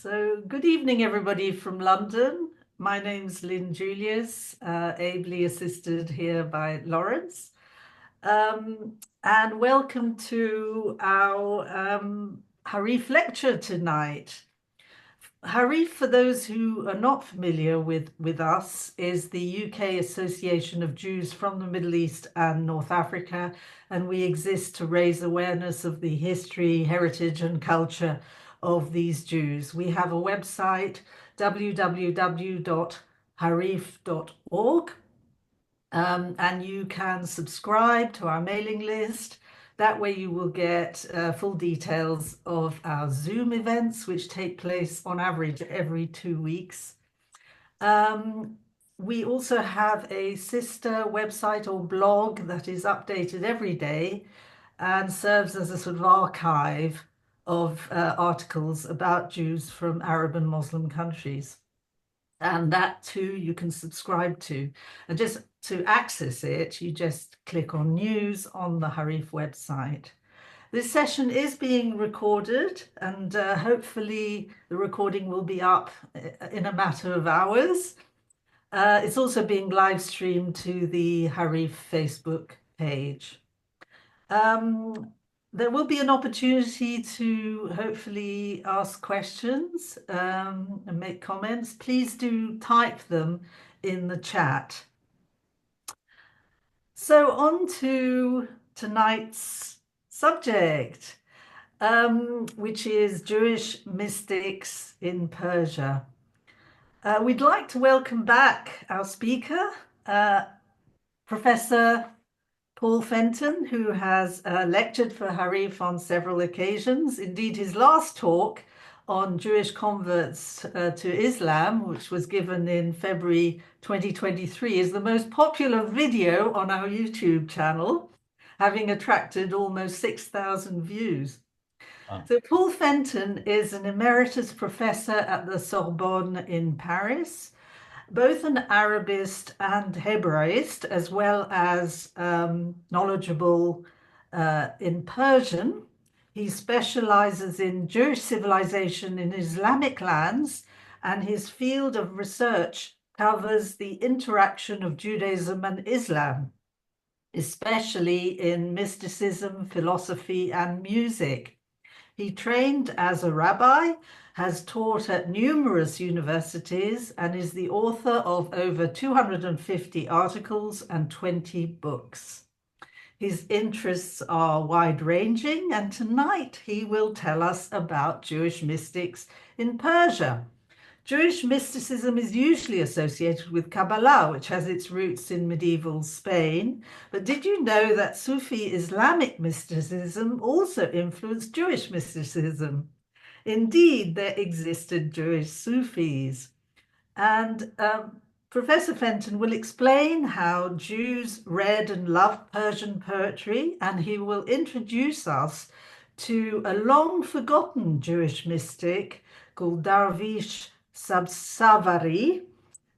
So, good evening, everybody from London. My name's Lynn Julius, ably assisted here by Lawrence. And welcome to our Harif lecture tonight. Harif, for those who are not familiar with us, is the UK Association of Jews from the Middle East and North Africa, and we exist to raise awareness of the history, heritage, and culture of these Jews. We have a website, www.harif.org, and you can subscribe to our mailing list. That way you will get full details of our Zoom events, which take place on average every 2 weeks. We also have a sister website or blog that is updated every day and serves as a sort of archive of articles about Jews from Arab and Muslim countries. And that too you can subscribe to. And just to access it, you just click on news on the Harif website. This session is being recorded, and hopefully the recording will be up in a matter of hours. It's also being live streamed to the Harif Facebook page. There will be an opportunity to hopefully ask questions and make comments. Please do type them in the chat. So on to tonight's subject, which is Jewish mystics in Persia. We'd like to welcome back our speaker, Professor Paul Fenton, who has lectured for Harif on several occasions. Indeed, his last talk on Jewish converts to Islam, which was given in February 2023, is the most popular video on our YouTube channel, having attracted almost 6,000 views. So Paul Fenton is an emeritus professor at the Sorbonne in Paris, both an Arabist and Hebraist, as well as knowledgeable in Persian. He specializes in Jewish civilization in Islamic lands, and his field of research covers the interaction of Judaism and Islam, especially in mysticism, philosophy, and music. He trained as a rabbi, has taught at numerous universities, and is the author of over 250 articles and 20 books. His interests are wide-ranging, and tonight he will tell us about Jewish mystics in Persia. Jewish mysticism is usually associated with Kabbalah, which has its roots in medieval Spain. But did you know that Sufi Islamic mysticism also influenced Jewish mysticism? Indeed, there existed Jewish Sufis. And Professor Fenton will explain how Jews read and loved Persian poetry, and he will introduce us to a long-forgotten Jewish mystic called Darvish Sabsavari,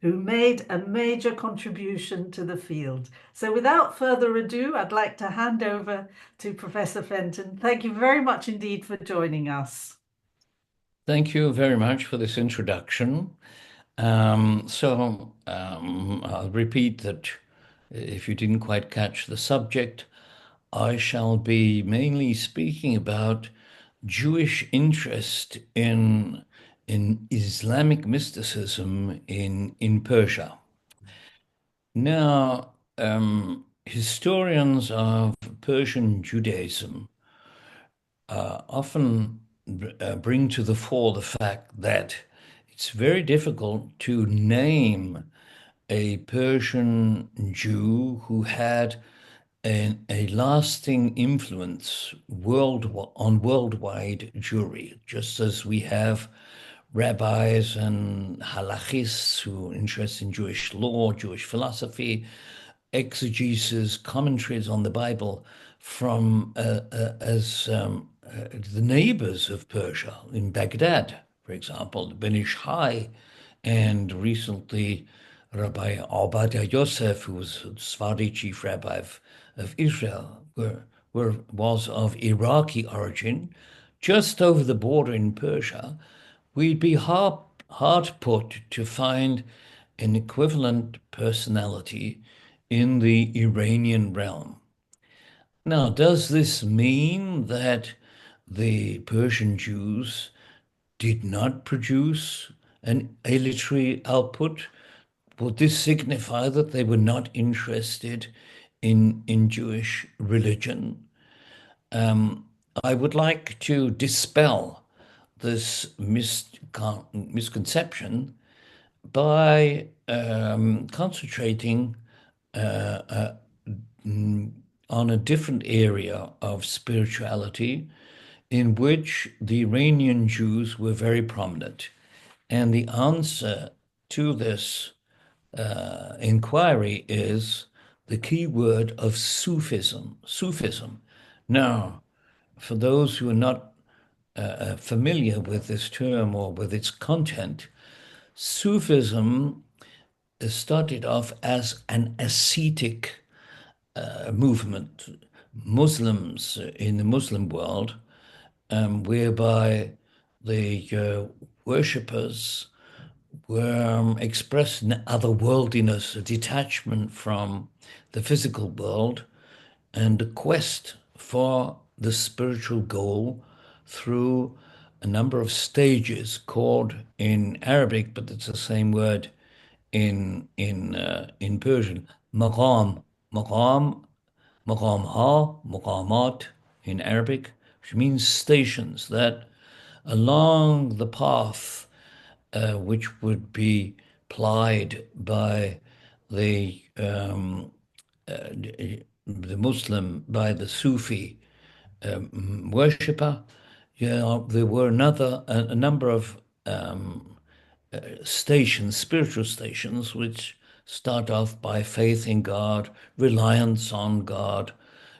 who made a major contribution to the field. So without further ado, I'd like to hand over to Professor Fenton. Thank you very much indeed for joining us. Thank you very much for this introduction. I'll repeat that if you didn't quite catch the subject, I shall be mainly speaking about Jewish interest in Islamic mysticism in Persia. Now, historians of Persian Judaism often bring to the fore the fact that it's very difficult to name a Persian Jew who had a lasting influence on worldwide Jewry, just as we have rabbis and halachists who are interested in Jewish law, Jewish philosophy, exegesis, commentaries on the Bible from the neighbors of Persia in Baghdad, for example, the Ben Ish Hai, and recently Rabbi Obadiah Yosef, who was the Sephardi chief rabbi of Israel, was of Iraqi origin, just over the border in Persia, we'd be hard put to find an equivalent personality in the Iranian realm. Now, does this mean that the Persian Jews did not produce a literary output? Would this signify that they were not interested in Jewish religion? I would like to dispel this misconception by concentrating on a different area of spirituality in which the Iranian Jews were very prominent. And the answer to this inquiry is the key word of Sufism. Sufism. Now, for those who are not familiar with this term or with its content, Sufism started off as an ascetic movement. Muslims in the Muslim world, whereby the worshippers were expressed in otherworldliness, a detachment from the physical world, and a quest for the spiritual goal through a number of stages called in Arabic, but it's the same word in Persian, maqam, maqam, maqam ha, maqamat in Arabic, which means stations that along the path which would be plied by the the Muslim, by the Sufi worshipper. Yeah, there were a number of stations, spiritual stations, which start off by faith in God, reliance on God,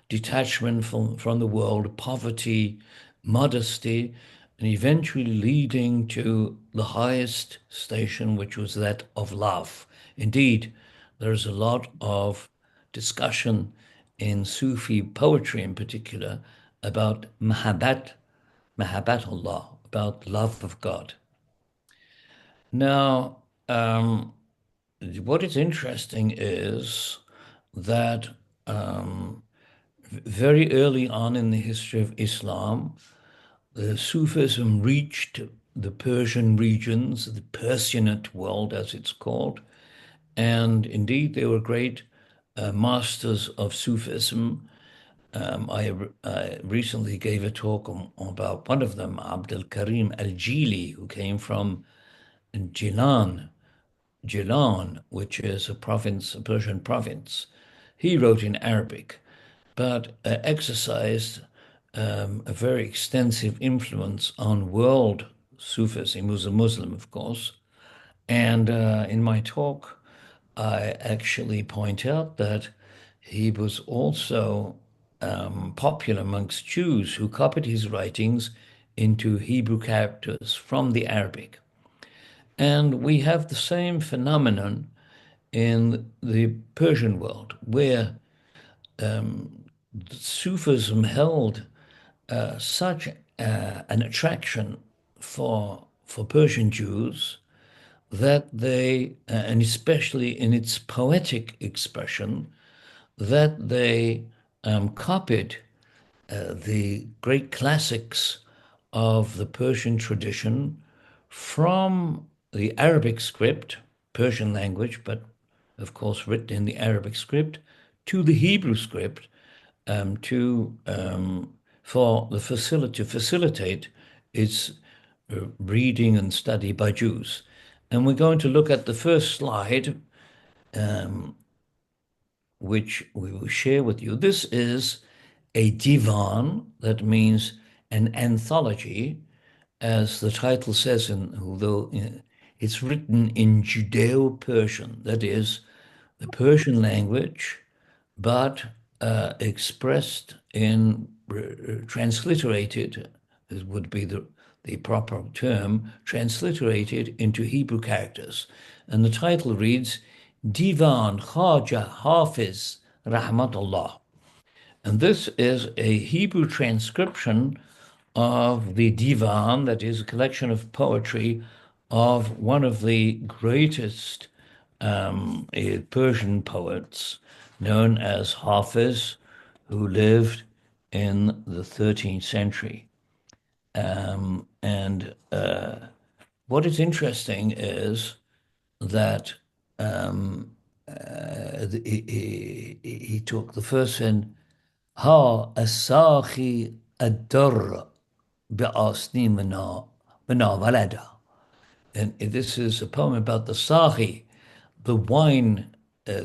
detachment from the world, poverty, modesty, and eventually leading to the highest station, which was that of love. Indeed, there's a lot of discussion in Sufi poetry in particular about mahabbat Allah, about love of God. Now, what is interesting is that very early on in the history of Islam, the Sufism reached the Persian regions, the Persianate world, as it's called. And indeed, they were great masters of Sufism. I recently gave a talk about one of them, Abdul Karim al-Jili, who came from Jilan, Jilan, which is a province, a Persian province. He wrote in Arabic, but exercised a very extensive influence on world Sufism. He was a Muslim, of course. And in my talk, I actually point out that he was also popular amongst Jews who copied his writings into Hebrew characters from the Arabic. And we have the same phenomenon in the Persian world, where Sufism held such an attraction for Persian Jews that they, and especially in its poetic expression, that they copied the great classics of the Persian tradition from the Arabic script, Persian language, but of course written in the Arabic script, to the Hebrew script, to for the facility to facilitate its reading and study by Jews. And we're going to look at the first slide, which we will share with you. This is a divan, that means an anthology, as the title says, although it's written in Judeo-Persian, that is the Persian language, but expressed in transliterated, this would be the proper term, transliterated into Hebrew characters. And the title reads, Divan Khaja Hafiz Rahmatullah. And this is a Hebrew transcription of the Divan, that is a collection of poetry of one of the greatest Persian poets, known as Hafiz, who lived in the 13th century. And what is interesting is that he took the first one, Ha Asahi Adur Be'asni Mana Walada. And this is a poem about the Sahi, the wine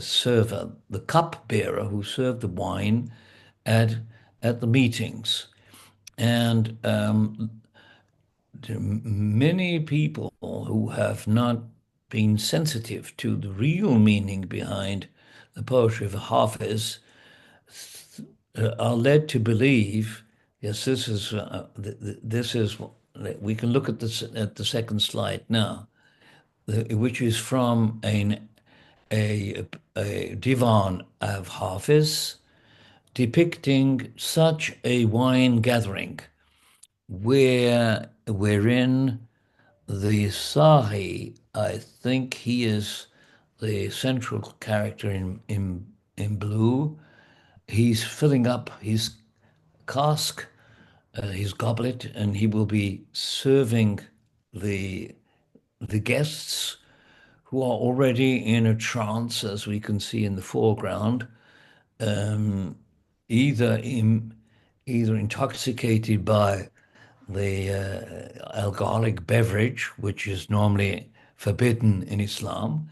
server, the cup bearer who served the wine at at the meetings. And many people who have not been sensitive to the real meaning behind the poetry of Hafiz are led to believe, yes, this is. We can look at this at the second slide now, which is from a divan of Hafiz depicting such a wine gathering wherein the Sahi, I think he is the central character in blue. He's filling up his cask, his goblet, and he will be serving the the guests who are already in a trance, as we can see in the foreground, um, either either intoxicated by the alcoholic beverage, which is normally forbidden in Islam,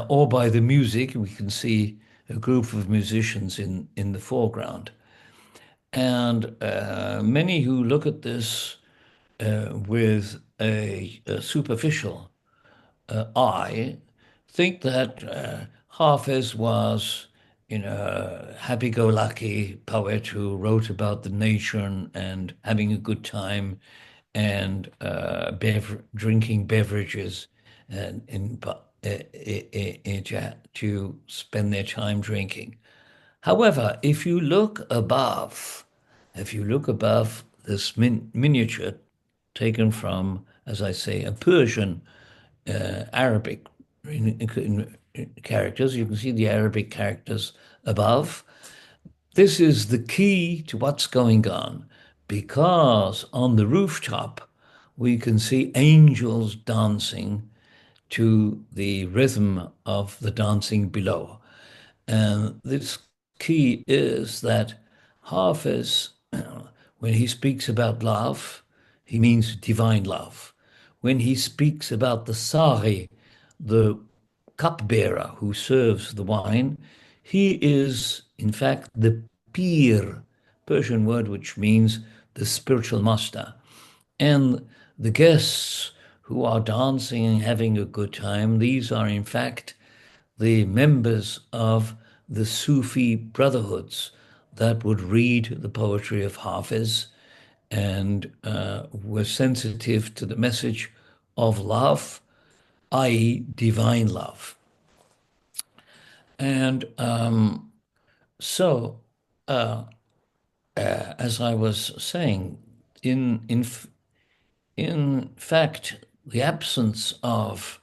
or by the music. We can see a group of musicians in the foreground. And many who look at this with a superficial eye think that Hafez was, a happy-go-lucky poet who wrote about the nature and having a good time and drinking beverages and to spend their time drinking. However, if you look above this miniature taken from, as I say, a Persian Arabic characters, you can see the Arabic characters above. This is the key to what's going on because on the rooftop we can see angels dancing to the rhythm of the dancing below. And this key is that Hafiz, when he speaks about love, he means divine love. When he speaks about the Sari, the cupbearer who serves the wine, he is, in fact, the Pir, Persian word which means the spiritual master. And the guests who are dancing and having a good time, these are, in fact, the members of the Sufi brotherhoods that would read the poetry of Hafiz and were sensitive to the message of love, i.e., divine love. And so, as I was saying, in fact, the absence of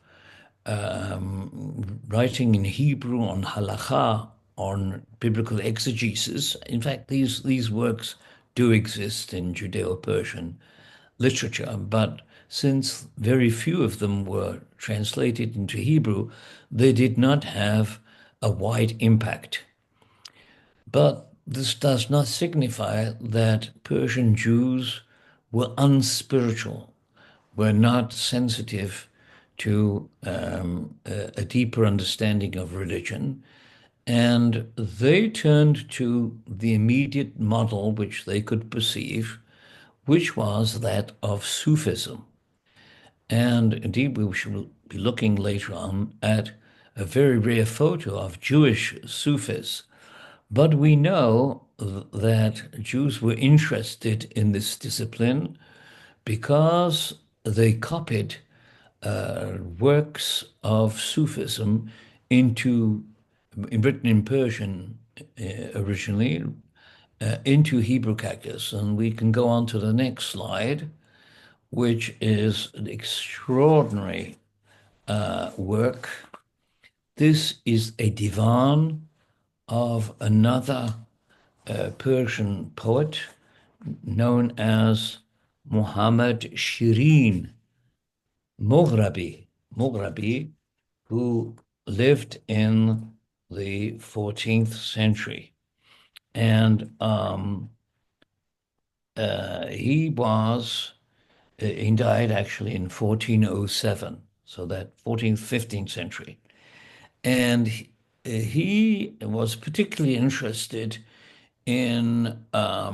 writing in Hebrew on halakha, on biblical exegesis. In fact, these works do exist in Judeo-Persian literature, but since very few of them were translated into Hebrew, they did not have a wide impact. But this does not signify that Persian Jews were unspiritual, were not sensitive to a deeper understanding of religion. And they turned to the immediate model which they could perceive, which was that of Sufism. And indeed, we should be looking later on at a very rare photo of Jewish Sufis. But we know that Jews were interested in this discipline because they copied works of Sufism written in Persian originally, into Hebrew cactus. And we can go on to the next slide, which is an extraordinary work. This is a divan of another Persian poet known as Muhammad Shirin Mughrabi, who lived in the 14th century. And he died actually in 1407, so that 14th, 15th century. And he was particularly interested in a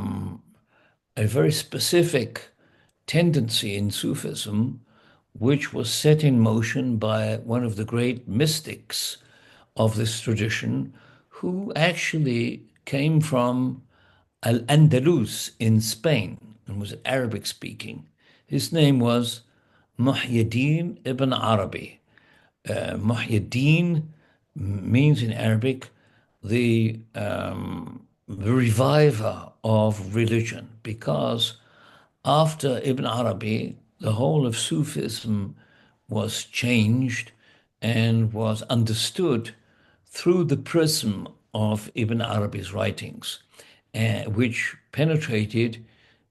very specific tendency in Sufism, which was set in motion by one of the great mystics of this tradition, who actually came from Al-Andalus in Spain and was Arabic speaking. His name was Muhyiddin ibn Arabi. Muhyiddin means in Arabic the reviver of religion, because after Ibn Arabi, the whole of Sufism was changed and was understood through the prism of Ibn Arabi's writings, which penetrated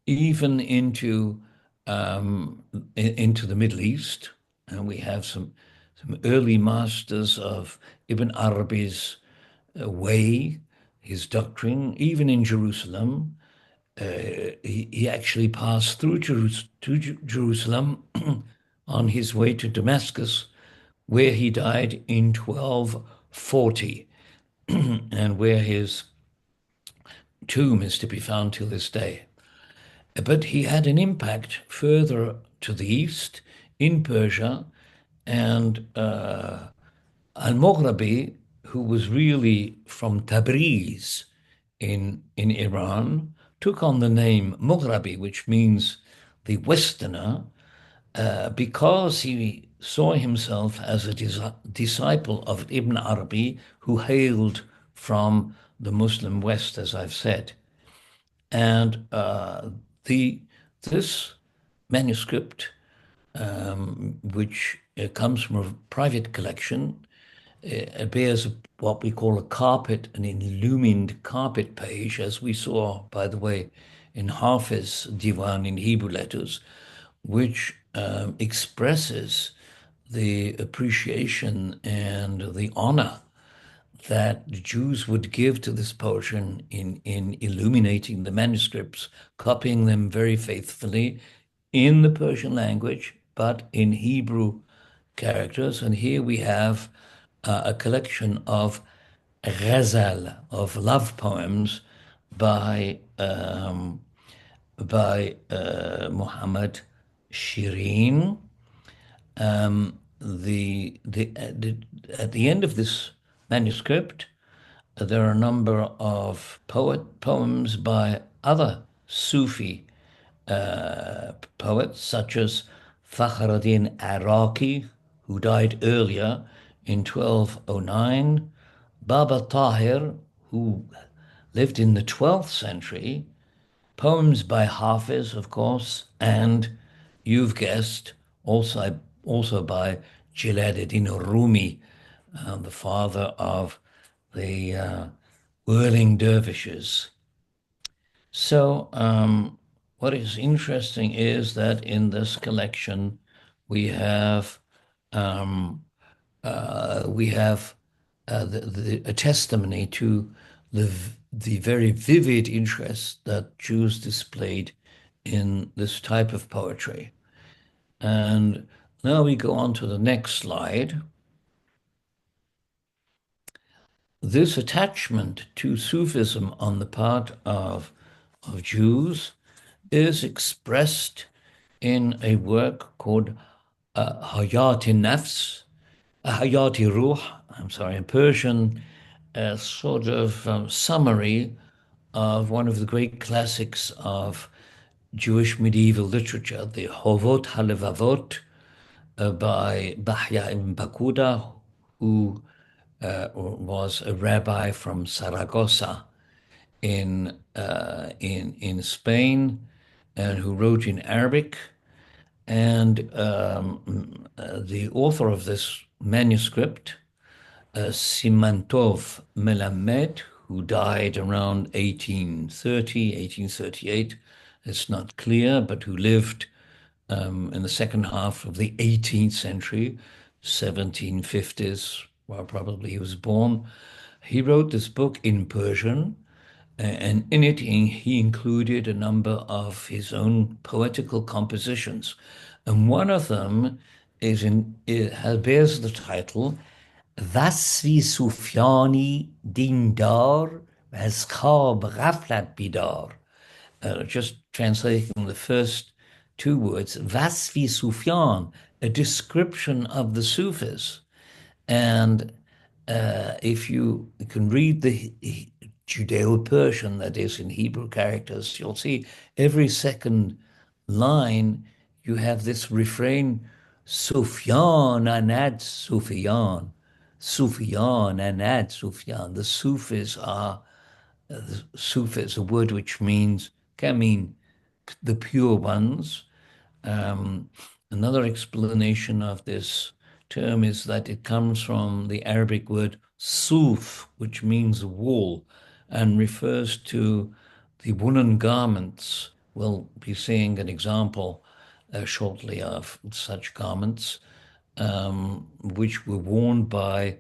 even into the Middle East. And we have some early masters of Ibn Arabi's way, his doctrine, even in Jerusalem. He actually passed through Jerusalem on his way to Damascus, where he died in 1240, and where his tomb is to be found till this day. But he had an impact further to the east in Persia, and Al-Mughrabi, who was really from Tabriz in Iran, took on the name Mughrabi, which means the Westerner, because he saw himself as a disciple of Ibn Arabi, who hailed from the Muslim West, as I've said. And the this manuscript, which comes from a private collection, bears what we call a carpet, an illumined carpet page, as we saw, by the way, in Harif's Divan in Hebrew letters, which expresses the appreciation and the honor that the Jews would give to this poetry in illuminating the manuscripts, copying them very faithfully in the Persian language, but in Hebrew characters. And here we have a collection of ghazal, of love poems by Muhammad Shirin. At the end of this manuscript, there are a number of poems by other Sufi poets, such as Fakhruddin Iraqi, who died earlier in 1209, Baba Tahir, who lived in the 12th century, poems by Hafiz, of course, and you've guessed, also by Jalaluddin Rumi, the father of the whirling dervishes. So what is interesting is that in this collection we have a testimony to the very vivid interest that Jews displayed in this type of poetry. And now we go on to the next slide. This attachment to Sufism on the part of Jews is expressed in a work called Hayati Nafs, Hayati Ruh, a Persian sort of summary of one of the great classics of Jewish medieval literature, the Hovot HaLevavot by Bahya ibn Bakuda, who was a rabbi from Saragossa. in Spain and who wrote in Arabic. And the author of this manuscript, Simantov Melamed, who died around 1830, 1838, it's not clear, but who lived in the second half of the 18th century, 1750s, well, probably he was born. He wrote this book in Persian, and in it he included a number of his own poetical compositions. And one of them bears the title Vasfi Sufyani Dindar as Khab Ghaflat Bidar. Just translating the first two words, Vasfi Sufyan, a description of the Sufis. And if you can read the Judeo-Persian, that is in Hebrew characters, you'll see every second line you have this refrain, Sufyan anad Sufyan, Sufyan anad Sufyan. The Sufis, a word which can mean the pure ones. Um, Another explanation of this term is that it comes from the Arabic word suf, which means wool, and refers to the woolen garments. We'll be seeing an example shortly of such garments, which were worn by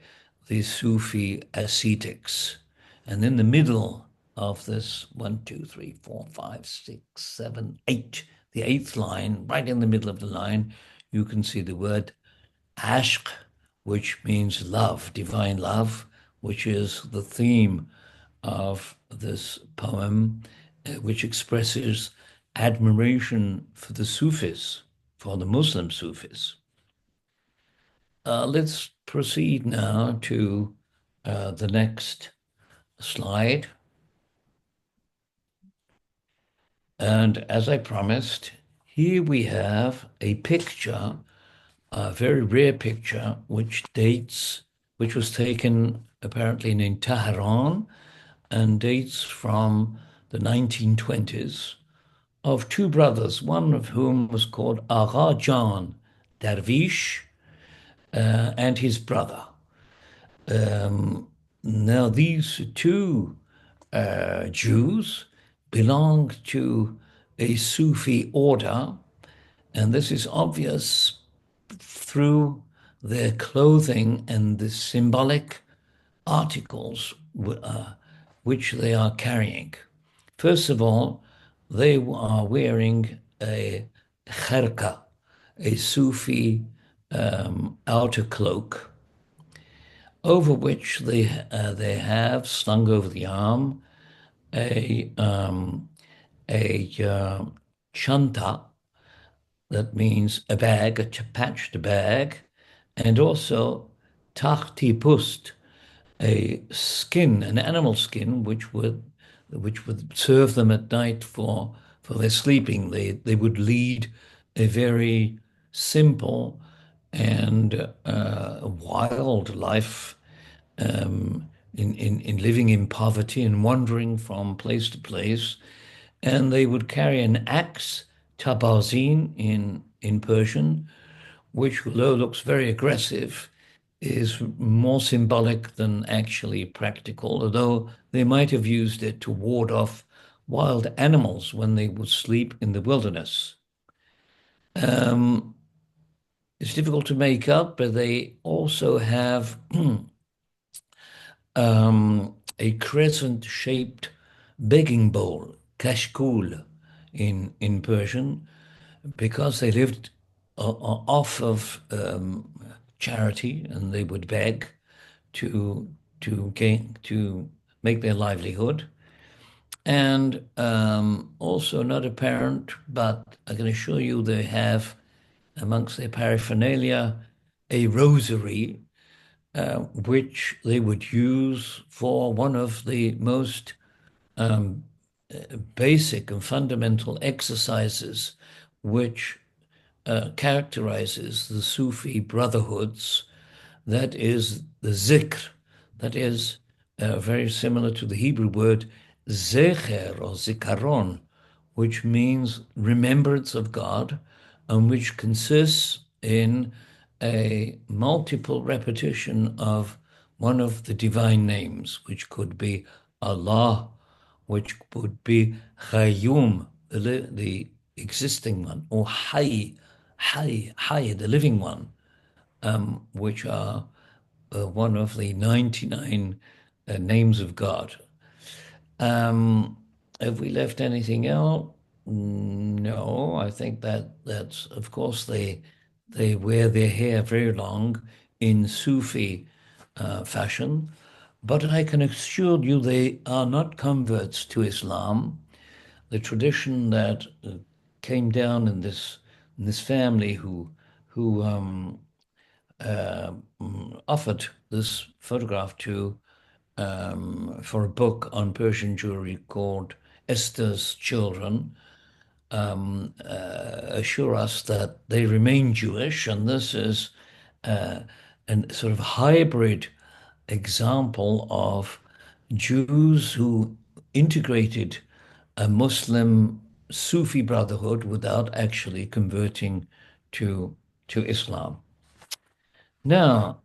the Sufi ascetics. And in the middle of this, one, two, three, four, five, six, seven, eight, the eighth line, right in the middle of the line, you can see the word ashq, which means love, divine love, which is the theme of this poem, which expresses admiration for the Sufis, for the Muslim Sufis. Let's proceed now to the next slide. And as I promised, here we have a picture, a very rare picture, which was taken apparently in Tehran and dates from the 1920s, of two brothers, one of whom was called Agha Jan Darvish and his brother. Now, these two Jews belonged to a Sufi order, and this is obvious through their clothing and the symbolic articles which they are carrying. First of all, they are wearing a kharka, a Sufi outer cloak, over which they have slung over the arm a chanta, that means a bag, a patched bag, and also tahti pust, a skin, an animal skin, which would serve them at night for their sleeping. They would lead a very simple and wild life, in living in poverty and wandering from place to place. And they would carry an axe, tabazin in Persian, which, although looks very aggressive, is more symbolic than actually practical, although they might have used it to ward off wild animals when they would sleep in the wilderness. It's difficult to make out, but they also have a crescent-shaped begging bowl, kashkul in Persian, because they lived off of charity, and they would beg to make their livelihood. And also not apparent, but I can assure you they have amongst their paraphernalia a rosary, which they would use for one of the most basic and fundamental exercises which characterizes the Sufi brotherhoods. That is the zikr, that is very similar to the Hebrew word zecher or zikaron, which means remembrance of God, and which consists in a multiple repetition of one of the divine names, which could be Allah, which would be Qayyum, the existing one, or Hay, the living one, which are one of the 99 names of God. Um, have we left anything out? No, I think that's of course they wear their hair very long in Sufi fashion, but I can assure you they are not converts to Islam. The tradition that came down in this family who offered this photograph to for a book on Persian Jewry called Esther's Children, assure us that they remain Jewish, and this is a sort of hybrid example of Jews who integrated a Muslim Sufi brotherhood without actually converting to Islam. Now,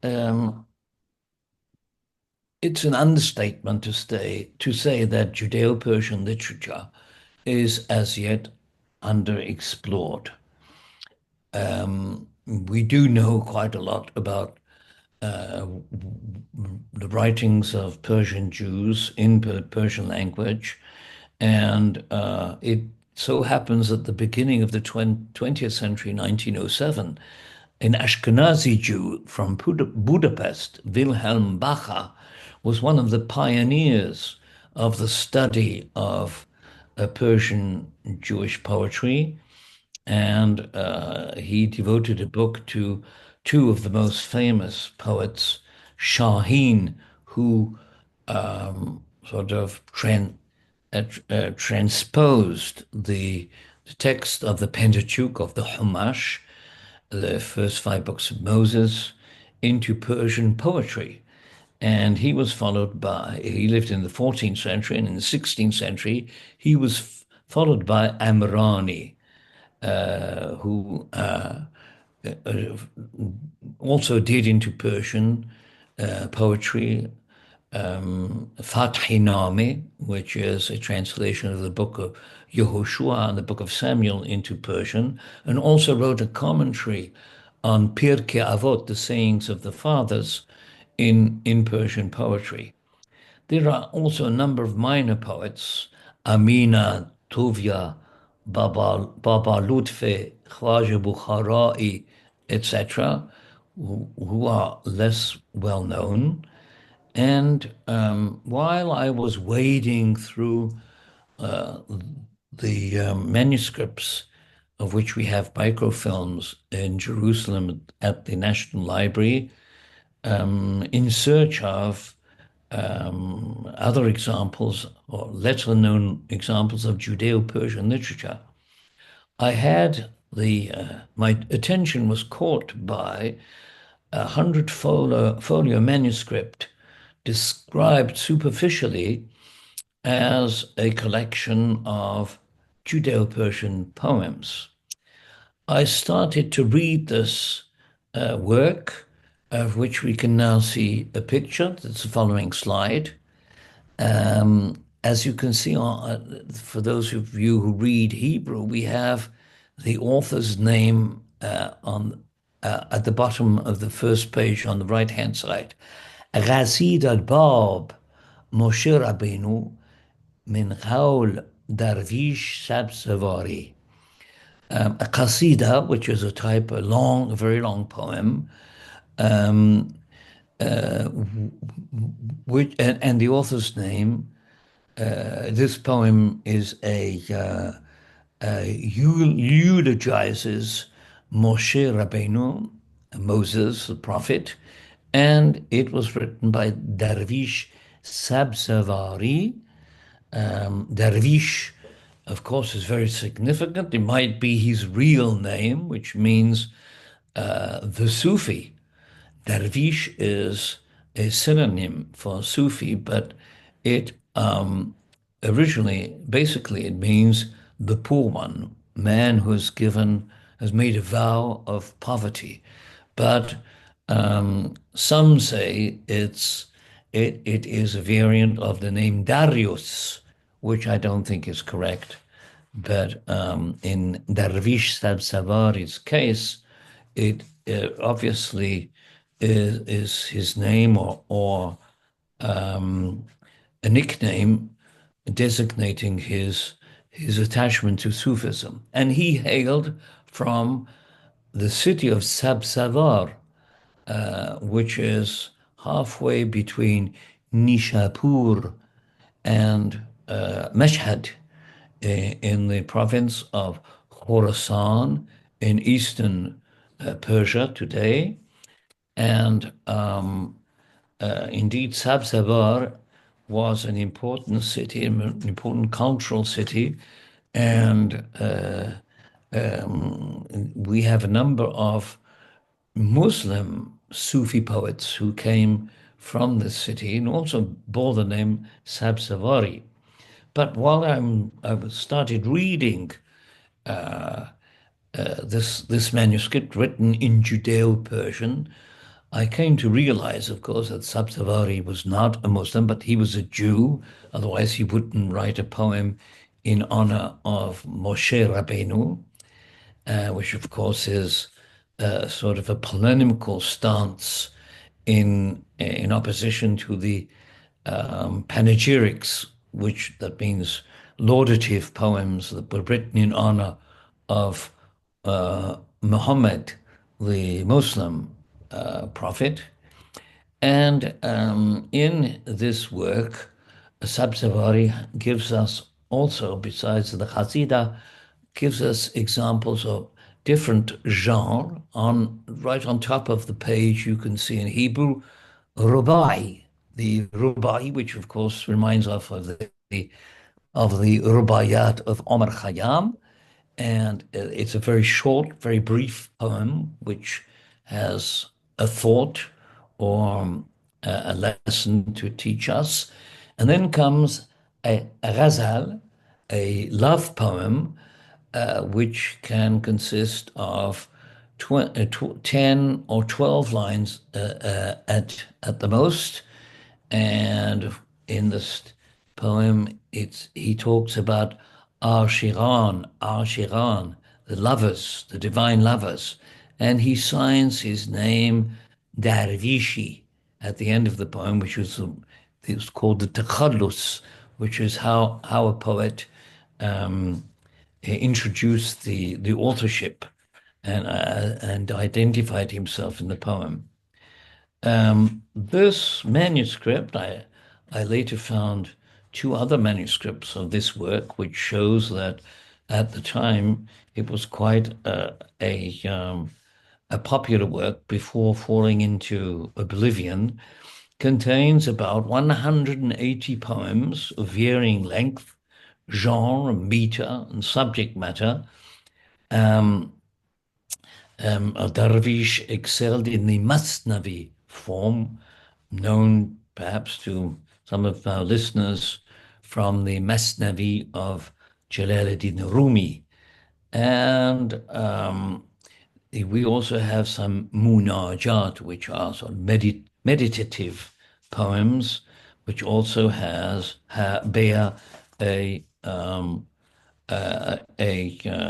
um, it's an understatement to say that Judeo-Persian literature is as yet underexplored. We do know quite a lot about uh, the writings of Persian Jews in Persian language, and it so happens at the beginning of the 20th century, 1907, an Ashkenazi Jew from Budapest, Wilhelm Bacher, was one of the pioneers of the study of Persian Jewish poetry, and he devoted a book to two of the most famous poets, Shaheen, who sort of transposed the text of the Pentateuch, of the Chumash, the first five books of Moses, into Persian poetry. And he was followed by, he lived in the 14th century, and in the 16th century, he was followed by Amrani, who also did into Persian poetry, Fathi which is a translation of the book of Yehoshua and the book of Samuel into Persian, and also wrote a commentary on Pirkei Avot, the sayings of the fathers, in Persian poetry. There are also a number of minor poets, Amina, Tuvia, Baba Lutfe, Khwaja Bukhara'i, etc., who are less well known. And while I was wading through the manuscripts, of which we have microfilms in Jerusalem at the National Library, in search of other examples or lesser known examples of Judeo-Persian literature, I had my attention was caught by a 100 folio manuscript described superficially as a collection of Judeo-Persian poems. I started to read this work, of which we can now see a picture. That's the following slide. As you can see, for those of you who read Hebrew, we have the author's name at the bottom of the first page on the right-hand side. Ghasid al-Bab, Moshe Rabbeinu, min Qawl Darvish Sabsavari. A qasida, which is a type, a very long poem, and the author's name. This poem is eulogizes Moshe Rabbeinu, Moses, the prophet, and it was written by Darvish Sabsavari. Darvish, of course, is very significant. It might be his real name, which means the Sufi. Darvish is a synonym for Sufi, but it Originally, basically, it means the poor one, man who has made a vow of poverty. But some say it is a variant of the name Darius, which I don't think is correct. But in Darvish Sabsavari's case, it obviously is his name or a nickname designating his attachment to Sufism. And he hailed from the city of Sabsavar, which is halfway between Nishapur and Mashhad in the province of Khorasan in eastern Persia today. And indeed, Sabzavar was an important city, an important cultural city, and we have a number of Muslim Sufi poets who came from this city and also bore the name Sabzavari. But while I started reading this manuscript written in Judeo-Persian, I came to realize, of course, that Sabsavari was not a Muslim, but he was a Jew. Otherwise, he wouldn't write a poem in honor of Moshe Rabbeinu, which, of course, is sort of a polemical stance in opposition to the panegyrics, which that means laudative poems that were written in honor of Muhammad, the Muslim prophet. And in this work, Sabsavari gives us also, besides the Hasidah, gives us examples of different genre. Right on top of the page, you can see in Hebrew, Rubai, the Rubai, which of course reminds us of the Rubaiyat of Omar Khayyam. And it's a very short, very brief poem, which has a thought or a lesson to teach us. And then comes a ghazal, a love poem, which can consist of 10 or 12 lines at the most. And in this poem, he talks about Ar-Shiran, the lovers, the divine lovers. And he signs his name Darvishi at the end of the poem, which was it was called the Takhallus, which is how a poet introduced the authorship and identified himself in the poem. This manuscript, I later found two other manuscripts of this work, which shows that at the time it was quite a popular work before falling into oblivion, contains about 180 poems of varying length, genre, meter, and subject matter. Darvish excelled in the Masnavi form, known perhaps to some of our listeners from the Masnavi of Jalaluddin Rumi. And we also have some munajat, which are sort of meditative poems, which also bear a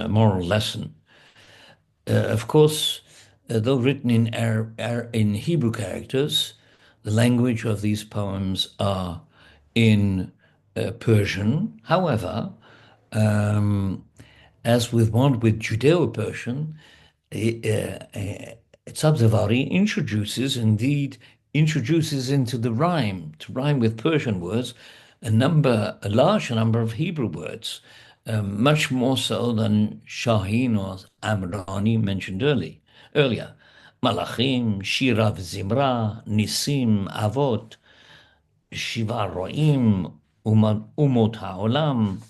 moral lesson. Of course, though written in Hebrew characters, the language of these poems are in Persian. However, as with Judeo-Persian, Sabzavari introduces into the rhyme, to rhyme with Persian words, a large number of Hebrew words, much more so than Shahin or Amrani mentioned earlier. Malachim, Shirav Zimra, Nisim, Avot, Shiva Roim, Umot HaOlam.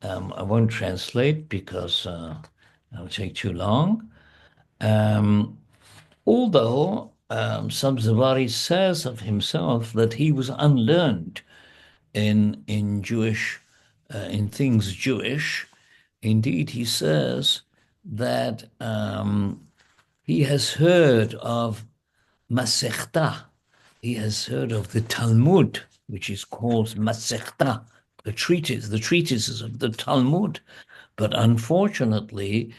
I won't translate because it will take too long. Although Sabzavari says of himself that he was unlearned, in Jewish in things Jewish. Indeed, he says that he has heard of Masechta. He has heard of the Talmud, which is called Masechta, the treatises of the Talmud. But unfortunately,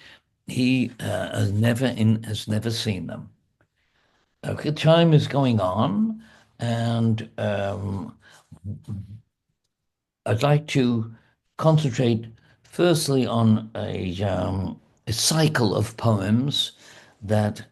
he has never seen them. Okay, time is going on, and I'd like to concentrate firstly on a cycle of poems that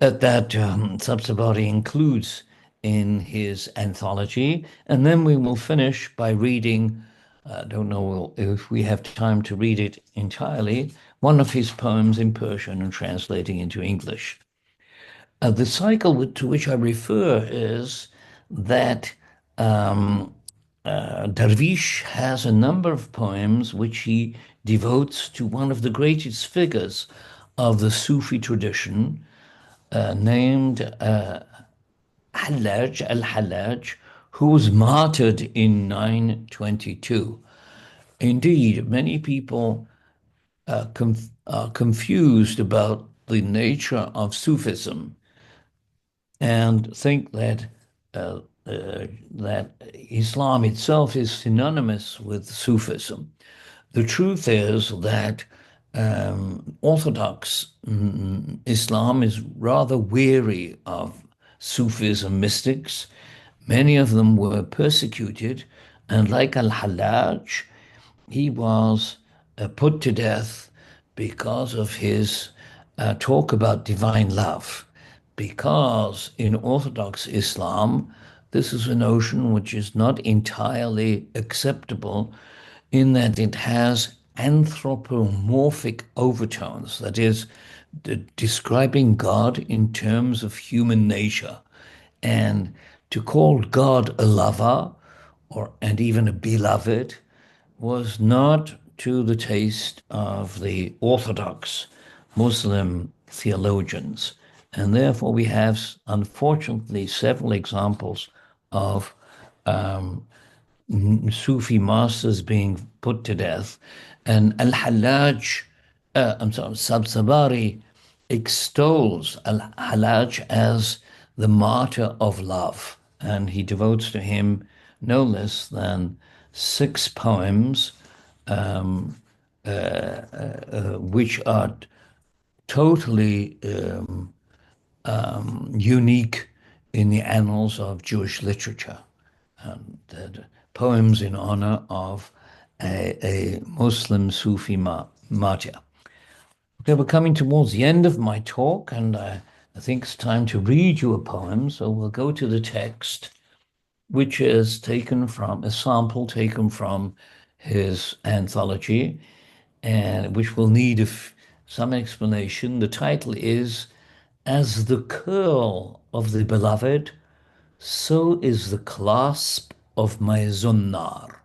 Sabsavari includes in his anthology, and then we will finish by reading. I don't know if we have time to read it entirely. One of his poems in Persian and translating into English. The cycle to which I refer is that Darvish has a number of poems which he devotes to one of the greatest figures of the Sufi tradition, named Hallaj al-Hallaj, who was martyred in 922. Indeed, many people are confused about the nature of Sufism and think that Islam itself is synonymous with Sufism. The truth is that Orthodox Islam is rather weary of Sufis and mystics. Many of them were persecuted, and like Al-Hallaj, he was put to death because of his talk about divine love. Because in Orthodox Islam, this is a notion which is not entirely acceptable in that it has anthropomorphic overtones, that is, describing God in terms of human nature. And to call God a lover and even a beloved was not to the taste of the Orthodox Muslim theologians. And therefore, we have, unfortunately, several examples of Sufi masters being put to death. And Al-Hallaj, I'm sorry, Sabsavari extols Al-Hallaj as the martyr of love. And he devotes to him no less than 6 poems, which are totally unique in the annals of Jewish literature. Poems in honor of a Muslim Sufi martyr. Okay, we're coming towards the end of my talk, and I think it's time to read you a poem. So we'll go to the text, which is taken from a sample taken from his anthology, and which will need some explanation. The title is As the Curl of the Beloved, So is the Clasp of My Zunnar.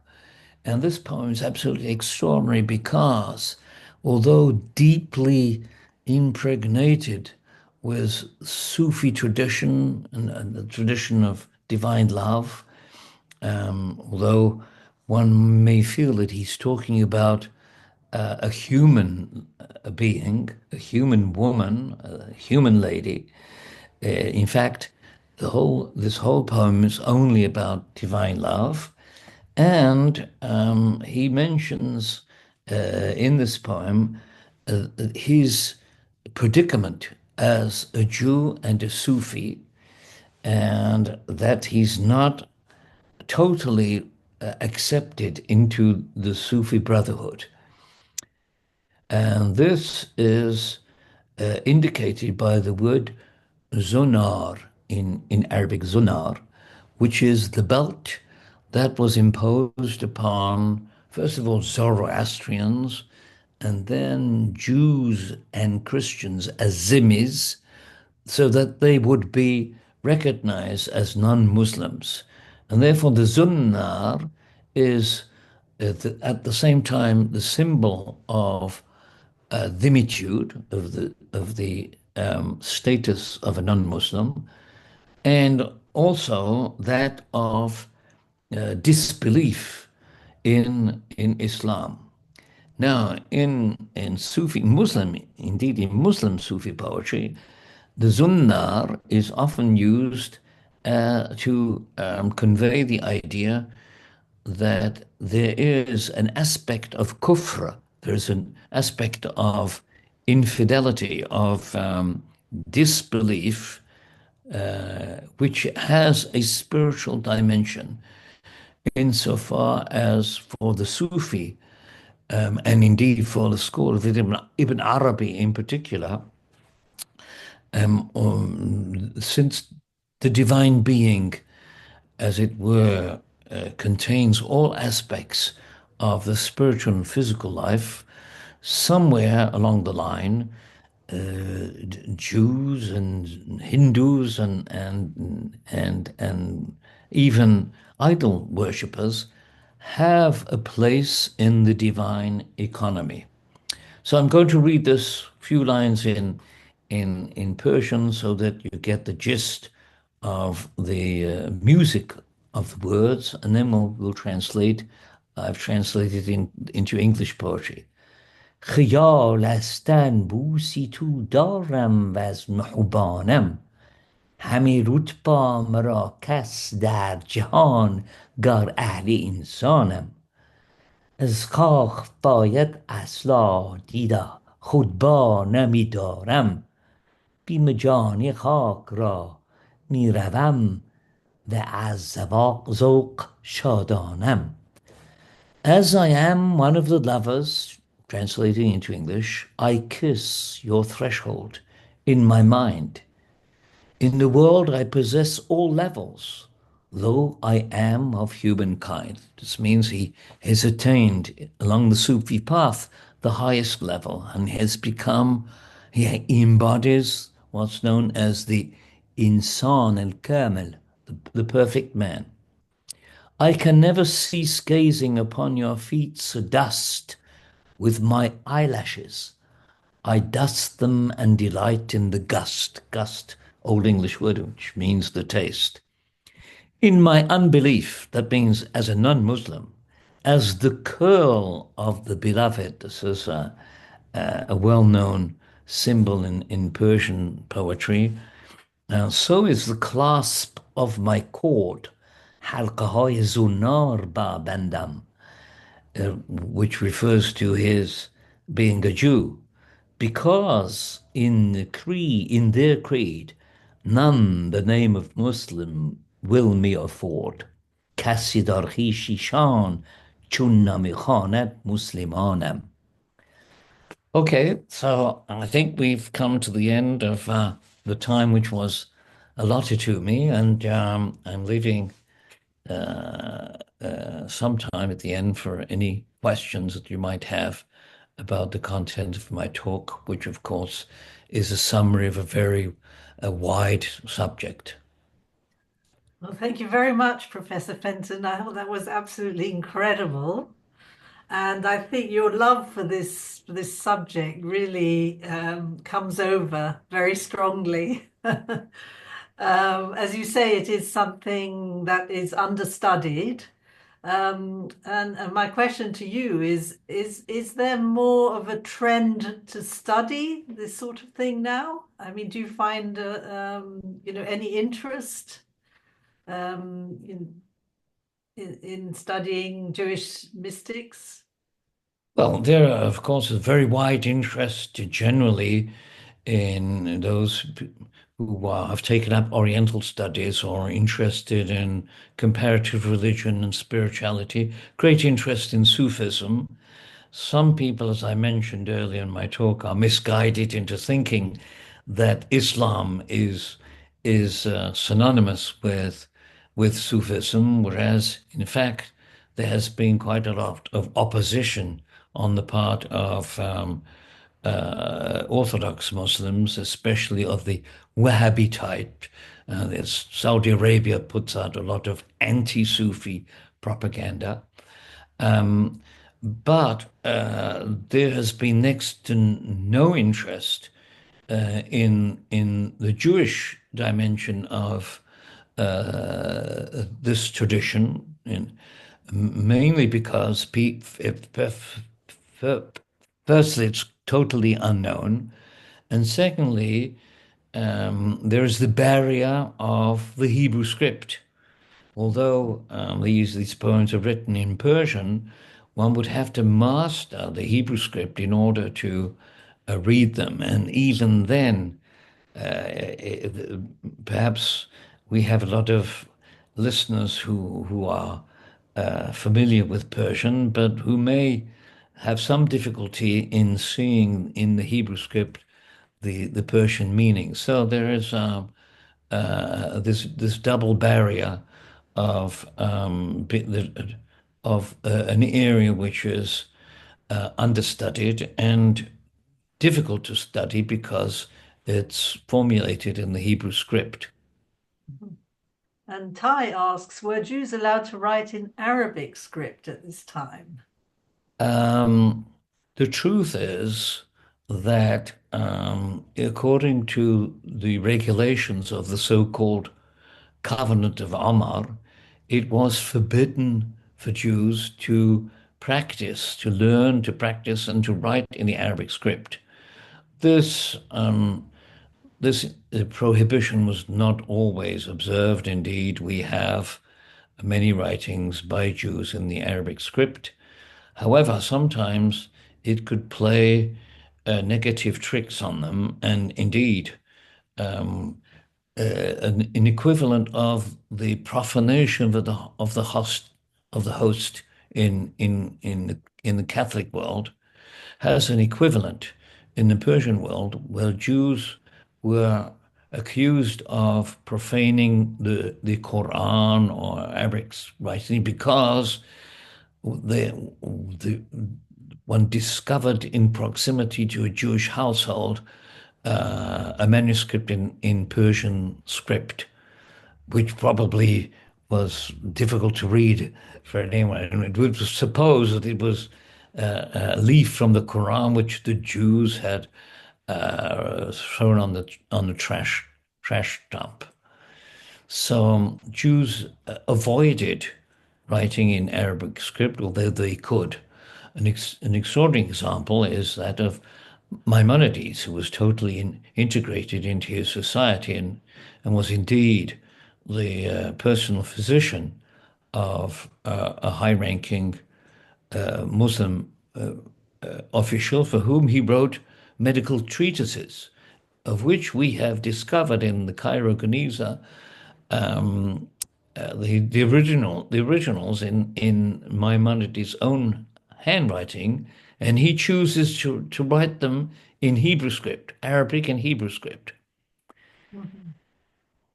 And this poem is absolutely extraordinary because, although deeply impregnated with Sufi tradition and the tradition of divine love, although one may feel that he's talking about a human being, a human woman, a human lady. In fact, this whole poem is only about divine love, and he mentions in this poem his predicament as a Jew and a Sufi, and that he's not totally accepted into the Sufi Brotherhood. And this is indicated by the word zunar in Arabic, zunar, which is the belt that was imposed upon, first of all, Zoroastrians, and then Jews and Christians as zimmis, so that they would be recognized as non-Muslims. And therefore, the zunnar is at the same time the symbol of dhimitude, of the status of a non-Muslim, and also that of disbelief in Islam. Now, in Sufi Muslim, indeed in Muslim Sufi poetry, the zunnar is often used to convey the idea that there is an aspect of kufr, there's an aspect of infidelity, of disbelief, which has a spiritual dimension, insofar as for the Sufi, and indeed for the school of Ibn Arabi in particular, since the divine being, as it were, contains all aspects of the spiritual and physical life, somewhere along the line, Jews and Hindus and even idol worshippers have a place in the divine economy. So I'm going to read this few lines in Persian so that you get the gist of the music of the words, and then we'll translate. I've translated into English poetry. خیال استن بوسی تو دارم و از محبانم همی رتبا مرا کس در جهان گر اهل انسانم از کاخ باید اصلا دیده خود با نمی دارم بیم جانی خاک را می روم و از ذوق شادانم. As I am one of the lovers, translating into English, I kiss your threshold in my mind. In the world I possess all levels, though I am of humankind. This means he has attained along the Sufi path the highest level and has become, he embodies what's known as the Insan al-Kamil, the perfect man. I can never cease gazing upon your feet's dust with my eyelashes. I dust them and delight in the gust. Gust, Old English word, which means the taste. In my unbelief, that means as a non-Muslim, as the curl of the beloved, this is a well-known symbol in Persian poetry, so is the clasp of my cord, حلقه‌های زنار با بندم, which refers to his being a Jew, because in their creed, none the name of Muslim will me afford. کسی در خویشیشان چون نمیخواند مسلمانم. Okay, so I think we've come to the end of the time which was allotted to me, and I'm leaving some time at the end for any questions that you might have about the content of my talk, which of course is a summary of a very wide subject. Well, thank you very much, Professor Fenton. I thought that was absolutely incredible. And I think your love for this subject really comes over very strongly. As you say, it is something that is understudied. And my question to you is there more of a trend to study this sort of thing now? I mean, do you find any interest in studying Jewish mystics? Well, there are, of course, a very wide interest generally in those who have taken up Oriental studies or are interested in comparative religion and spirituality, great interest in Sufism. Some people, as I mentioned earlier in my talk, are misguided into thinking that Islam is synonymous with Sufism, whereas in fact there has been quite a lot of opposition on the part of Orthodox Muslims, especially of the Wahhabi type. Saudi Arabia puts out a lot of anti-Sufi propaganda. But there has been next to no interest in the Jewish dimension of this tradition, mainly because firstly, it's totally unknown, and secondly, there is the barrier of the Hebrew script. Although these poems are written in Persian, one would have to master the Hebrew script in order to read them, and even then, perhaps we have a lot of listeners who are familiar with Persian, but who may have some difficulty in seeing in the Hebrew script the Persian meaning. So there is this double barrier of an area which is understudied and difficult to study because it's formulated in the Hebrew script. And Tai asks, were Jews allowed to write in Arabic script at this time? Um, the truth is that, according to the regulations of the so-called Covenant of Omar, it was forbidden for Jews to practice, to learn, to practice, and to write in the Arabic script. This prohibition was not always observed. Indeed, we have many writings by Jews in the Arabic script. However, sometimes it could play negative tricks on them, and indeed, an equivalent of the profanation of the host in the Catholic world has an equivalent in the Persian world, where Jews were accused of profaning the Quran or Arabic writing because the one discovered in proximity to a Jewish household a manuscript in Persian script, which probably was difficult to read for anyone. And it would suppose that it was a leaf from the Quran, which the Jews had thrown on the trash dump. So Jews avoided writing in Arabic script, although they could. An extraordinary example is that of Maimonides, who was totally integrated into his society and was indeed the personal physician of a high-ranking Muslim official for whom he wrote medical treatises, of which we have discovered in the Cairo Geniza the originals in Maimonides' own handwriting, and he chooses to write them in Hebrew script, Arabic and Hebrew script. Mhm.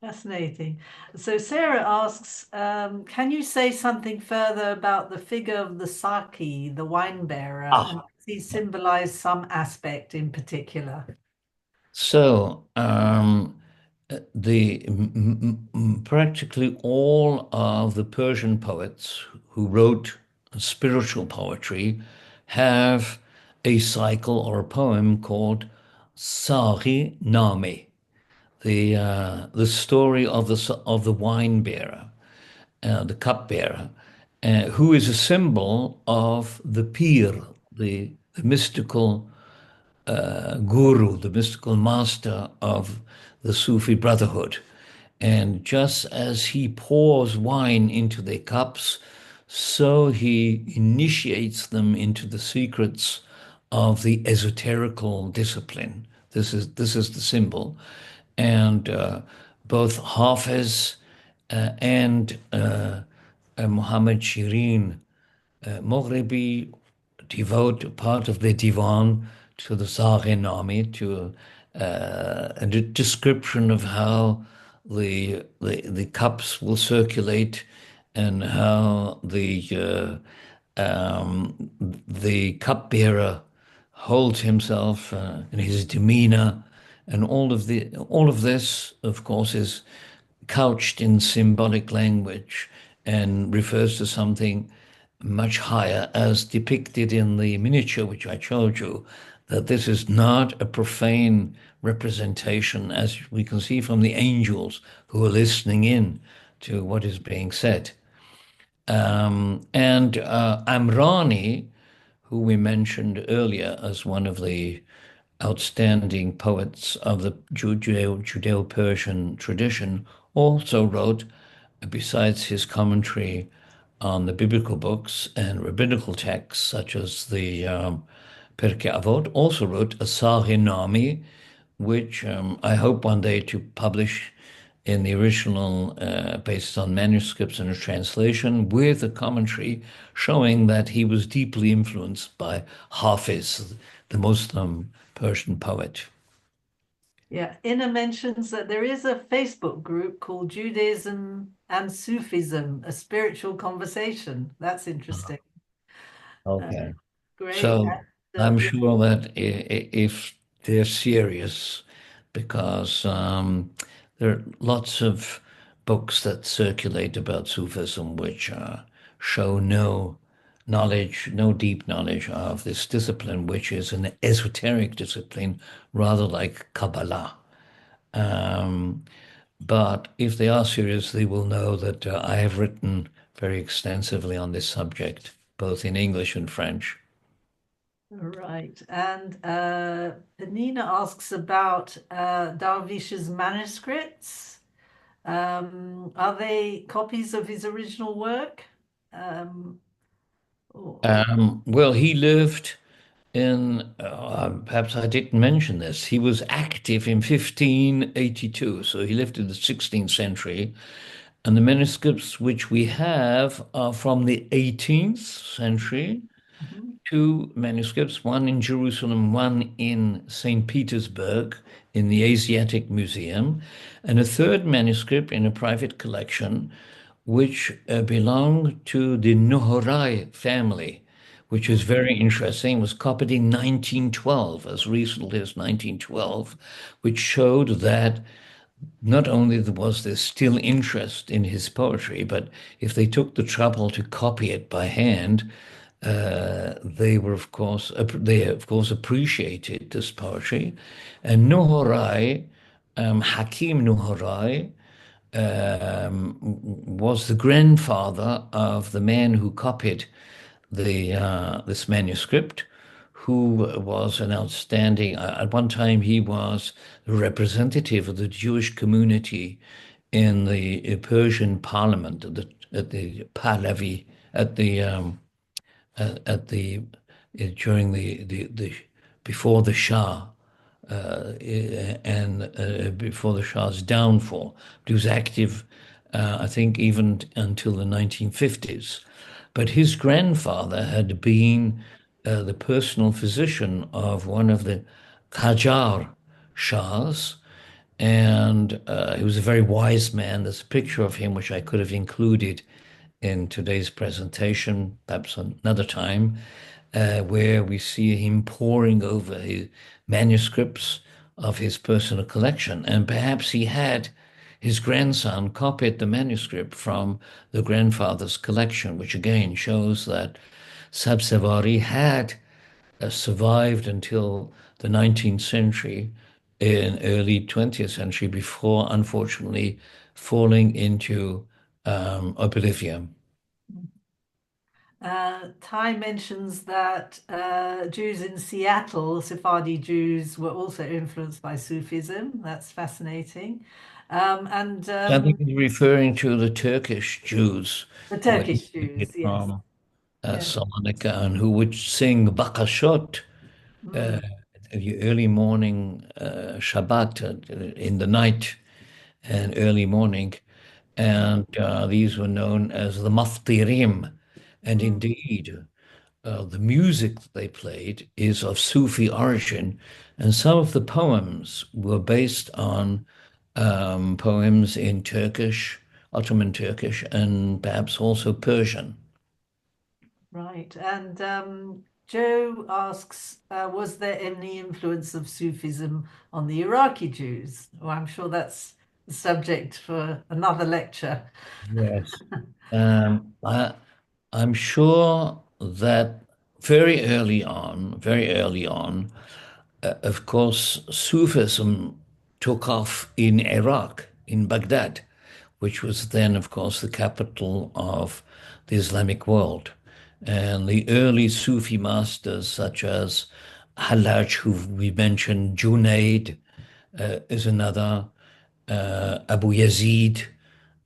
Fascinating. So Sarah asks, can you say something further about the figure of the Saki, the wine bearer, and Ah, does he symbolize some aspect in particular? so the practically all of the Persian poets who wrote spiritual poetry have a cycle or a poem called Sari Name, the story of the wine bearer, the cupbearer, who is a symbol of the pir, the mystical guru, the mystical master of the Sufi Brotherhood. And just as he pours wine into their cups, so he initiates them into the secrets of the esoterical discipline. This is the symbol, and both Hafiz and Muhammad Shirin Maghribi devote part of their divan to the Sahel army, to a description of how the cups will circulate and how the cupbearer holds himself in his demeanor, and all of this, of course, is couched in symbolic language and refers to something much higher, as depicted in the miniature which I showed you, that this is not a profane representation, as we can see from the angels who are listening in to what is being said. And Amrani, who we mentioned earlier as one of the outstanding poets of the Judeo-Persian tradition, also wrote, besides his commentary on the biblical books and rabbinical texts, such as the Pirkei Avot, also wrote a Sahinami, which I hope one day to publish in the original, based on manuscripts and a translation, with a commentary showing that he was deeply influenced by Hafiz, the Muslim Persian poet. Yeah, Inna mentions that there is a Facebook group called Judaism and Sufism, a spiritual conversation. That's interesting. Uh, Okay. great. So I'm sure that if they're serious, because there are lots of books that circulate about Sufism which show no knowledge, no deep knowledge of this discipline, which is an esoteric discipline, rather like Kabbalah. Um, but if they are serious, they will know that I have written very extensively on this subject, both in English and French. Right. And Nina asks about Darvish's manuscripts. Are they copies of his original work? Um, or, Well, he lived in, perhaps I didn't mention this, he was active in 1582, so he lived in the 16th century. And the manuscripts which we have are from the 18th century, Mhm. two manuscripts, one in Jerusalem, one in St. Petersburg in the Asiatic Museum, and a third manuscript in a private collection which belonged to the Nohorai family, which is very interesting. It was copied in 1912, as recently as 1912, which showed that not only was there still interest in his poetry, but if they took the trouble to copy it by hand, they were, they of course appreciated this poetry. And Nohorai, Hakim Nohorai, was the grandfather of the man who copied this manuscript, who was an outstanding. At one time, he was the representative of the Jewish community in the Persian parliament, at the Pahlavi, at the at the during the before the Shah and before the Shah's downfall. He was active, I think, even until the 1950s. But his grandfather had been the personal physician of one of the Qajar Shahs, and he was a very wise man. There's a picture of him which I could have included in today's presentation, perhaps another time, where we see him poring over his manuscripts of his personal collection. And perhaps he had his grandson copied the manuscript from the grandfather's collection, which again shows that Sabsavari had survived until the 19th century and early 20th century before, unfortunately, falling into oblivion. Ty mentions that Jews in Seattle, Sephardi Jews, were also influenced by Sufism. That's fascinating. And I think he's referring to the Turkish Jews the who were Turkish Jews, immigrated yes. from Yeah. Salonika and who would sing Bakashot uh, Mm, the early morning Shabbat in the night and early morning. And these were known as the Maftirim. And mm, indeed, the music that they played is of Sufi origin, and some of the poems were based on poems in Turkish, Ottoman Turkish, and perhaps also Persian. right. And Joe asks, was there any influence of Sufism on the Iraqi Jews? Well, I'm sure that's the subject for another lecture. Yes. Um, I, I'm sure that very early on, of course, Sufism took off in Iraq, in Baghdad, which was then, of course, the capital of the Islamic world. And the early Sufi masters, such as Hallaj, who we mentioned, Junaid is another, Abu Yazid,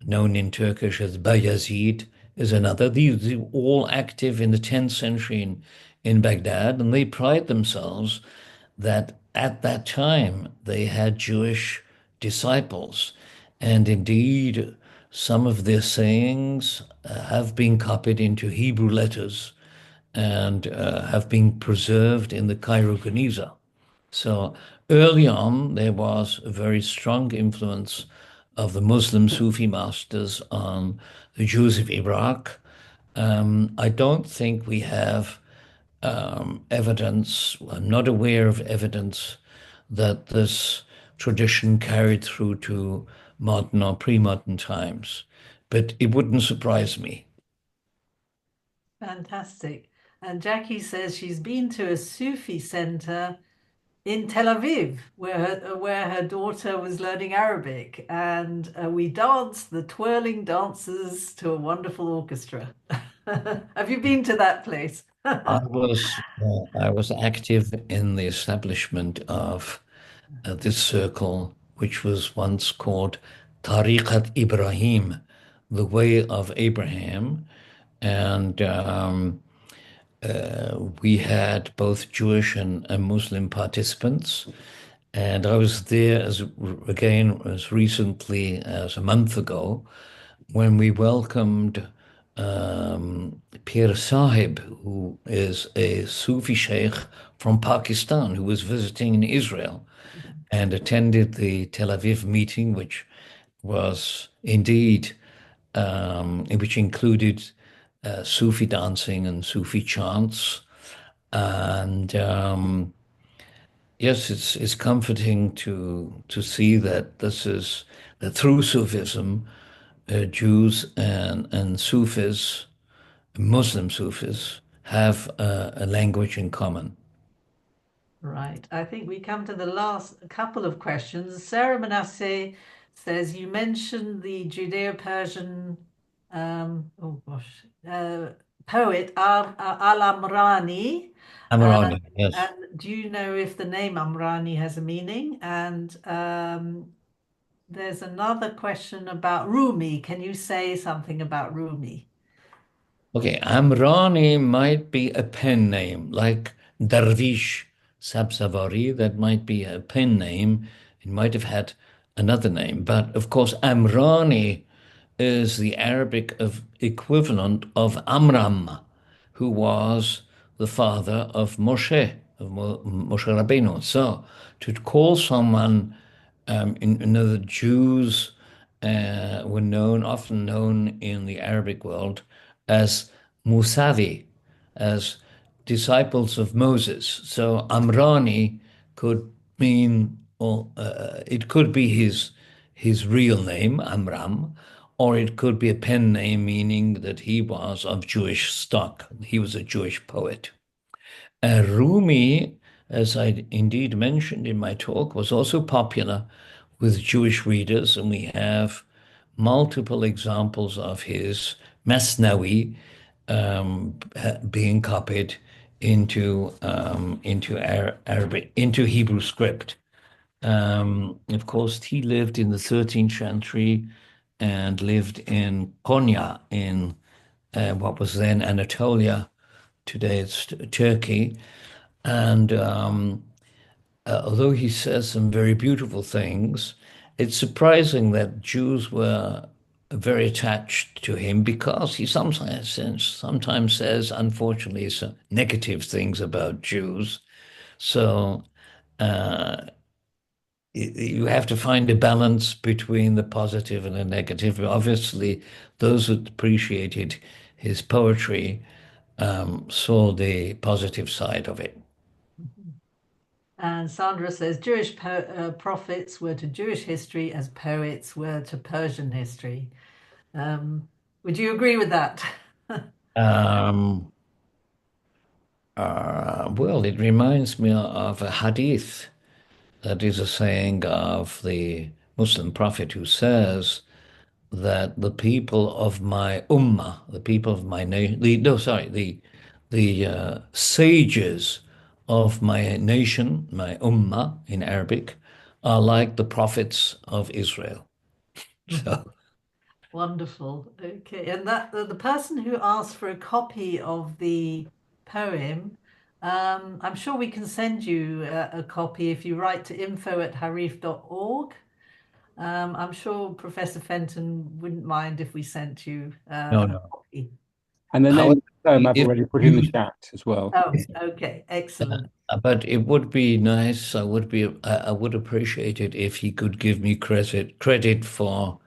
known in Turkish as Bayazid, is another. These are all active in the 10th century in Baghdad, and they pride themselves that at that time they had Jewish disciples. And indeed, some of their sayings have been copied into Hebrew letters and have been preserved in the Cairo Geniza. So early on, there was a very strong influence of the Muslim Sufi masters on the Jews of Iraq. I don't think we have evidence, I'm not aware of evidence that this tradition carried through to modern or pre-modern times, but it wouldn't surprise me. Fantastic. And Jackie says she's been to a Sufi center in Tel Aviv, where her daughter was learning Arabic, and we danced the twirling dances to a wonderful orchestra. Have you been to that place? I was active in the establishment of this circle, which was once called Tariqat Ibrahim, the way of Abraham, and we had both Jewish and Muslim participants. And I was there again as recently as a month ago when we welcomed Pir Sahib, who is a Sufi sheikh from Pakistan who was visiting in Israel and attended the Tel Aviv meeting, which was indeed, which included Sufi dancing and Sufi chants. And yes, it's comforting to see that this is that through Sufism, Jews and Sufis, Muslim Sufis, have a language in common. Right. I think we come to the last couple of questions. Sarah Manasseh says you mentioned the Judeo-Persian oh gosh, poet Al-Amrani. Amrani, yes. And do you know if the name Amrani has a meaning? And there's another question about Rumi. Can you say something about Rumi? Okay, Amrani might be a pen name, like Darvish Sabsavari, that might be a pen name. It might have had another name, but of course, Amrani is the Arabic equivalent of Amram, who was the father of Moshe, of Moshe Rabbeinu. So to call someone, the Jews were often known in the Arabic world as Musavi, as disciples of Moses. So Amrani could mean, or it could be his real name, Amram, or it could be a pen name meaning that he was of Jewish stock. He was a Jewish poet. Rumi, as I indeed mentioned in my talk, was also popular with Jewish readers, and we have multiple examples of his Masnawi being copied into Arabic, into Hebrew script. Of course, he lived in the 13th century and lived in Konya in what was then Anatolia. Today it's Turkey. And although he says some very beautiful things, it's surprising that Jews were very attached to him because he sometimes says, unfortunately, some negative things about Jews. So you have to find a balance between the positive and the negative. Obviously, those who appreciated his poetry saw the positive side of it. And Sandra says Jewish prophets were to Jewish history as poets were to Persian history. Um, would you agree with that? Um, Well, it reminds me of a hadith. That is a saying of the Muslim prophet who says that the people of my ummah, the people of my nation, no, sorry, the sages of my nation, my ummah in Arabic, are like the prophets of Israel. Mhm. So, Wonderful. Okay. And that the person who asked for a copy of the poem, I'm sure we can send you a copy if you write to info@harif.org. I'm sure Professor Fenton wouldn't mind if we sent you no, a no. copy. And the name However, of the poem I've if already put in the you, chat as well. Oh, okay. Excellent. but it would be nice. I would appreciate it if he could give me credit for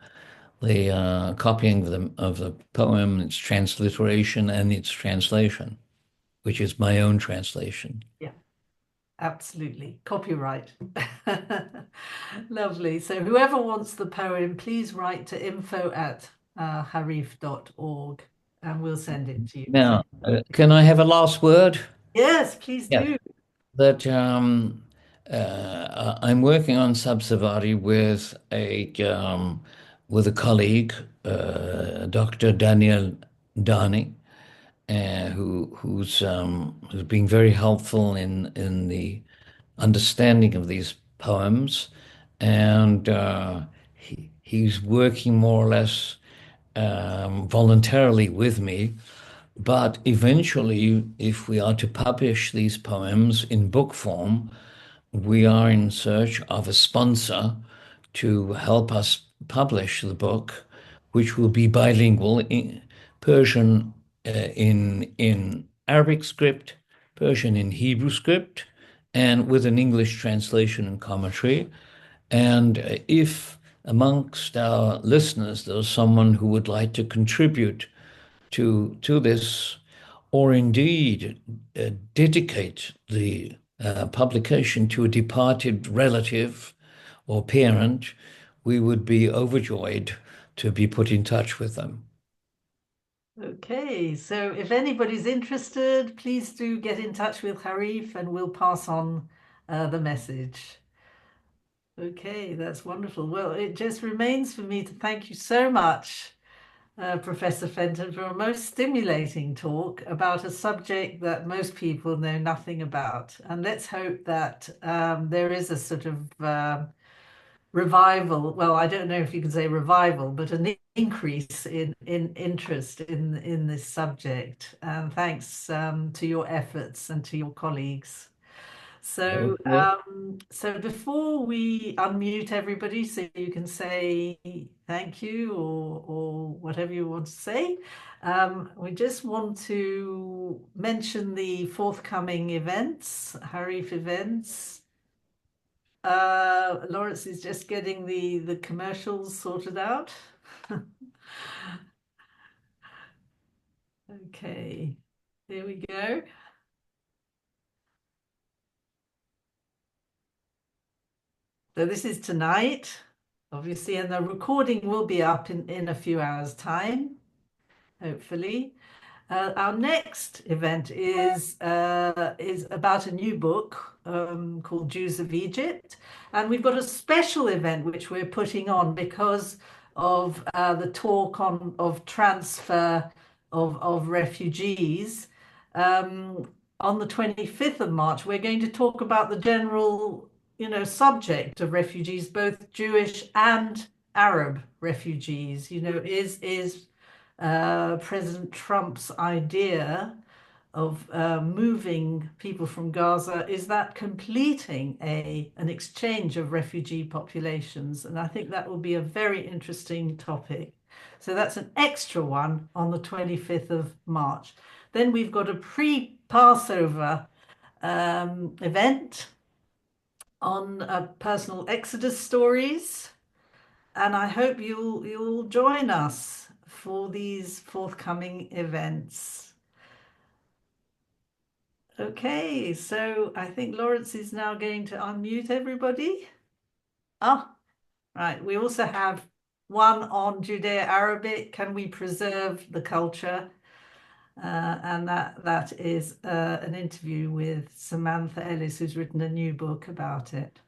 the copying of the poem, its transliteration, and its translation, which is my own translation. Yeah, absolutely. Copyright. Lovely. So whoever wants the poem, please write to info@harif.org and we'll send it to you. Now, can I have a last word? Yes, please Yeah. do. That I'm working on Sabsavari with a colleague, Dr. Daniel Dani, who's been very helpful in the understanding of these poems, and he's working more or less voluntarily with me. But eventually, if we are to publish these poems in book form, we are in search of a sponsor to help us publish the book, which will be bilingual in Persian in Arabic script, Persian in Hebrew script, and with an English translation and commentary. And if amongst our listeners there's someone who would like to contribute to this, or indeed dedicate the publication to a departed relative or parent, we would be overjoyed to be put in touch with them. Okay, so if anybody's interested, please do get in touch with Harif and we'll pass on the message. Okay, that's wonderful. Well, it just remains for me to thank you so much, Professor Fenton, for a most stimulating talk about a subject that most people know nothing about. And let's hope that there is a sort of revival. Well, I don't know if you can say revival, but an increase in interest in this subject. And thanks to your efforts and to your colleagues. So, so before we unmute everybody, so you can say thank you or whatever you want to say, we just want to mention the forthcoming events, Harif events. Lawrence is just getting the commercials sorted out. Okay, here we go. So this is tonight, obviously, and the recording will be up in a few hours' time, hopefully. Our next event is about a new book called Jews of Egypt, and we've got a special event which we're putting on because of the talk of transfer of refugees. On the 25th of March, we're going to talk about the general, subject of refugees, both Jewish and Arab refugees. Is President Trump's idea of moving people from Gaza, is that completing an exchange of refugee populations? And I think that will be a very interesting topic. So that's an extra one on the 25th of March. Then we've got a pre-Passover event on personal Exodus stories. And I hope you'll join us for these forthcoming events. Okay, so I think Lawrence is now going to unmute everybody. Oh, right. We also have one on Judeo-Arabic. Can we preserve the culture? and that is an interview with Samantha Ellis, who's written a new book about it.